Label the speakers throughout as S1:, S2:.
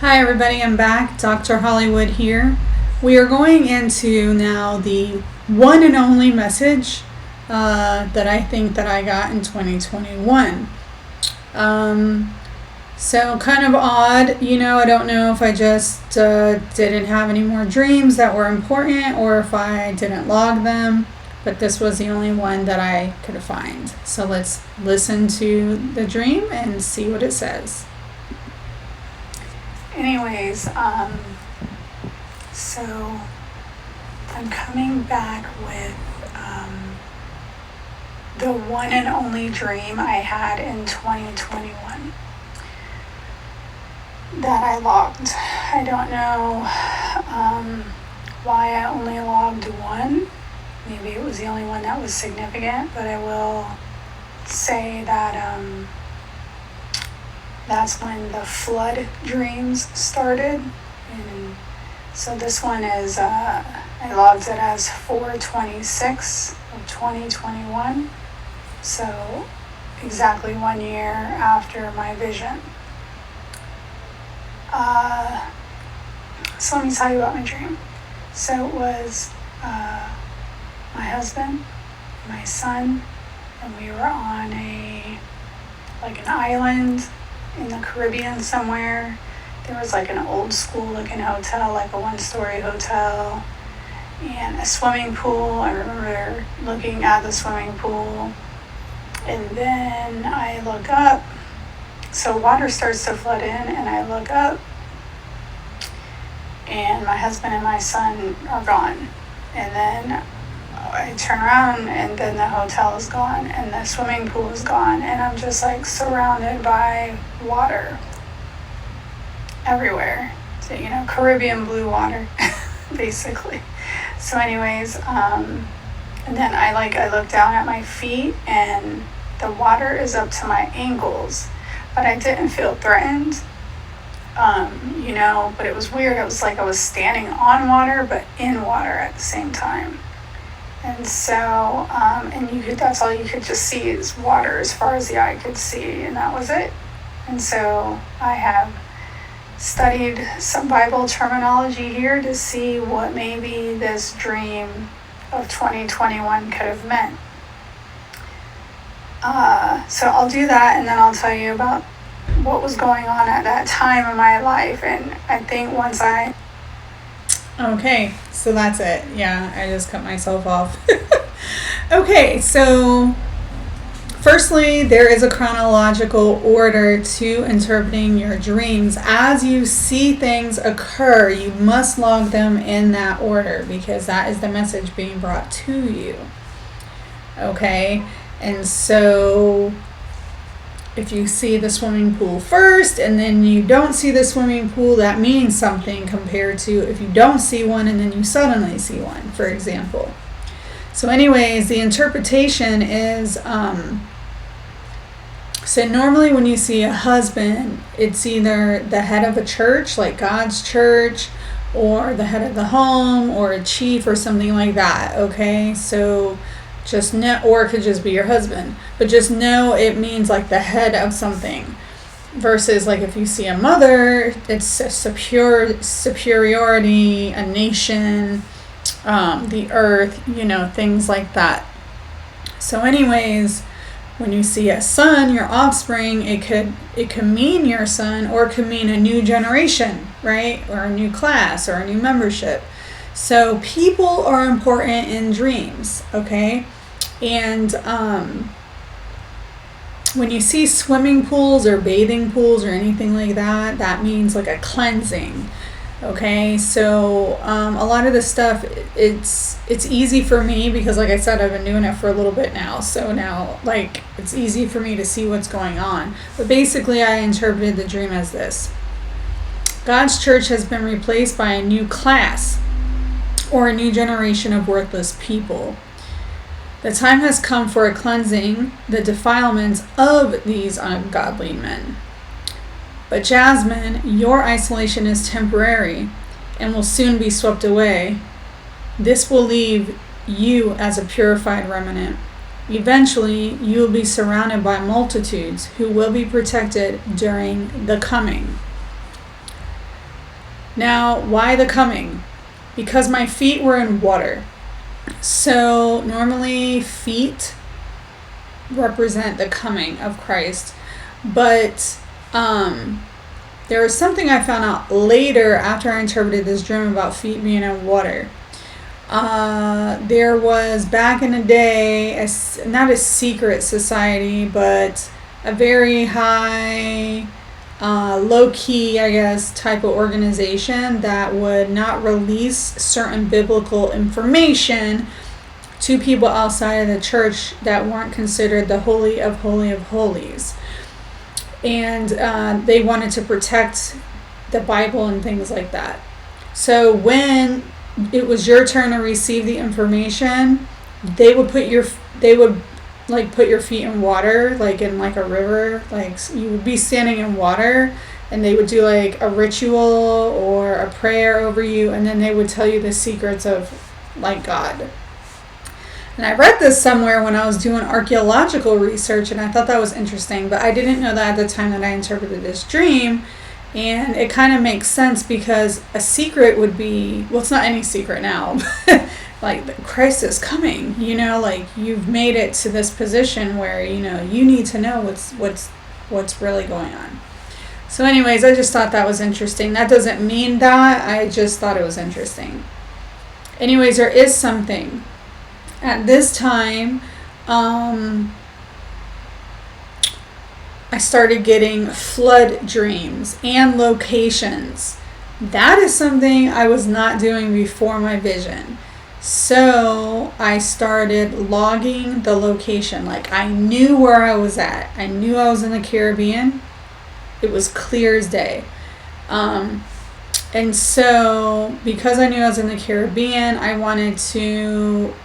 S1: Hi everybody, I'm back. Dr. Hollywood here. We are going into now the one and only message that I think that I got in 2021. So kind of odd, I don't know if I just didn't have any more dreams that were important or if I didn't log them, but this was the only one that I could find. So let's listen to the dream and see what it says. Anyways, so I'm coming back with the one and only dream I had in 2021 that I logged. I don't know why I only logged one. Maybe it was the only one that was significant, but I will say that that's when the flood dreams started. And so this one is, I logged it as 4/26 of 2021. So exactly 1 year after my vision. So let me tell you about my dream. So it was my husband, my son, and we were on an island in the Caribbean somewhere. There was an old school looking hotel, like a 1-story hotel, and a swimming pool. I remember looking at the swimming pool, and then I look up, so water starts to flood in, and I look up, and my husband and my son are gone. And then I turn around and then the hotel is gone and the swimming pool is gone, and I'm just surrounded by water everywhere. So, Caribbean blue water, basically. So anyways, and then I look down at my feet and the water is up to my ankles, but I didn't feel threatened, but it was weird. It was I was standing on water, but in water at the same time. And so, that's all you could just see is water as far as the eye could see, and that was it. And so I have studied some Bible terminology here to see what maybe this dream of 2021 could have meant. So I'll do that, and then I'll tell you about what was going on at that time in my life. And I think Okay, so that's it. Yeah, I just cut myself off. Okay, so firstly, there is a chronological order to interpreting your dreams. As you see things occur, you must log them in that order because that is the message being brought to you. Okay, and so if you see the swimming pool first and then you don't see the swimming pool, that means something compared to if you don't see one and then you suddenly see one, for example. So anyways, the interpretation is, so normally when you see a husband, it's either the head of a church, like God's church, or the head of the home, or a chief or something like that, okay? So just know, or it could just be your husband, but just know it means the head of something, versus if you see a mother, it's a superiority, a nation, the earth, things like that. So anyways, when you see a son, your offspring, it could mean your son, or it could mean a new generation, right? Or a new class or a new membership. So people are important in dreams, okay? And when you see swimming pools or bathing pools or anything like that, that means a cleansing, okay? So a lot of this stuff, it's easy for me because, like I said, I've been doing it for a little bit now. So now, it's easy for me to see what's going on. But basically, I interpreted the dream as this. God's church has been replaced by a new class or a new generation of worthless people. The time has come for a cleansing the defilements of these ungodly men. But Jasmine, your isolation is temporary and will soon be swept away. This will leave you as a purified remnant. Eventually, you will be surrounded by multitudes who will be protected during the coming. Now, why the coming? Because my feet were in water. So normally feet represent the coming of Christ. But there was something I found out later after I interpreted this dream about feet being in water. There was back in the day, not a secret society, but a very high, low-key, I guess, type of organization that would not release certain biblical information to people outside of the church that weren't considered the Holy of Holies. And they wanted to protect the Bible and things like that. So when it was your turn to receive the information, they would put your feet in water, like in like a river, like you would be standing in water, and they would do like a ritual or a prayer over you, and then they would tell you the secrets of like God. And I read this somewhere when I was doing archaeological research, and I thought that was interesting, but I didn't know that at the time that I interpreted this dream. And it kind of makes sense because a secret would be, well, it's not any secret now, like Christ is coming, like you've made it to this position where, you need to know what's really going on. So anyways, I just thought that was interesting. That doesn't mean that, I just thought it was interesting. Anyways, there is something. At this time, I started getting flood dreams and locations. That is something I was not doing before my vision. So I started logging the location. Like I knew where I was at. I knew I was in the Caribbean. It was clear as day. And so because I knew I was in the Caribbean, I wanted to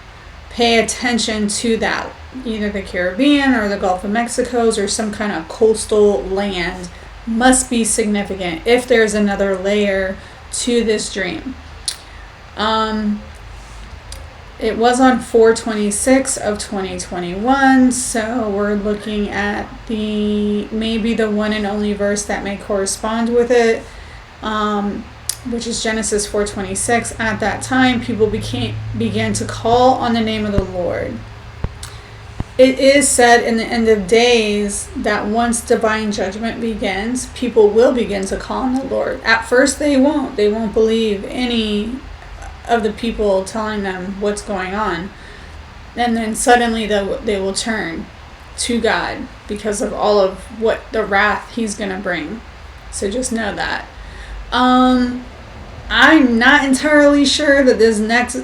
S1: pay attention to that. Either the Caribbean or the Gulf of Mexico's or some kind of coastal land must be significant if there's another layer to this dream. It was on 4/26 of 2021, so we're looking at maybe the one and only verse that may correspond with it, which is Genesis 4:26. At that time, people began to call on the name of the Lord. It is said in the end of days that once divine judgment begins, people will begin to call on the Lord. At first they won't. They won't believe any of the people telling them what's going on. And then suddenly they will turn to God because of all of what the wrath he's going to bring. So just know that. I'm not entirely sure that this next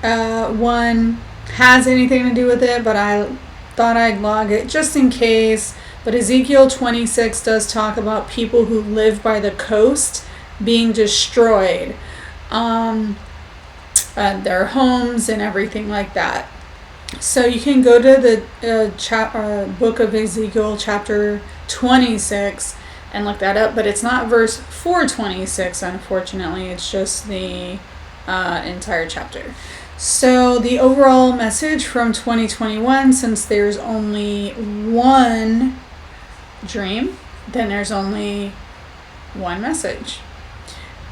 S1: one has anything to do with it, but I thought I'd log it just in case. But Ezekiel 26 does talk about people who live by the coast being destroyed, their homes and everything like that. So you can go to the book of Ezekiel chapter 26 and look that up, but it's not verse 426, unfortunately. It's just the entire chapter. So the overall message from 2021, since there's only one dream, then there's only one message.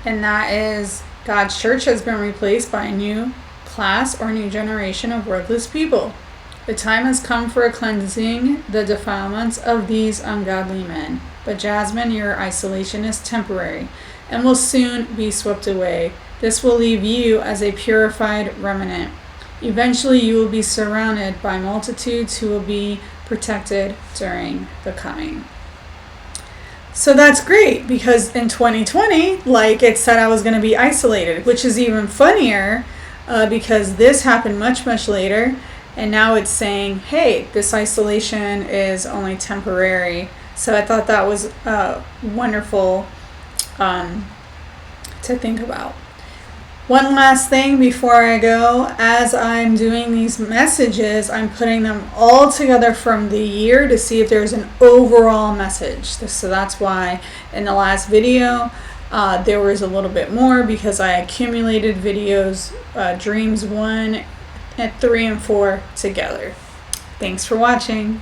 S1: And that is God's church has been replaced by a new class or new generation of worthless people. The time has come for cleansing the defilements of these ungodly men. But Jasmine, your isolation is temporary and will soon be swept away. This will leave you as a purified remnant. Eventually you will be surrounded by multitudes who will be protected during the coming. So that's great, because in 2020, like it said, I was going to be isolated, which is even funnier because this happened much, much later. And now it's saying, hey, this isolation is only temporary. So I thought that was wonderful to think about. One last thing before I go. As I'm doing these messages, I'm putting them all together from the year to see if there's an overall message. So that's why in the last video there was a little bit more, because I accumulated videos, dreams 1, 3, and 4 together. Thanks for watching.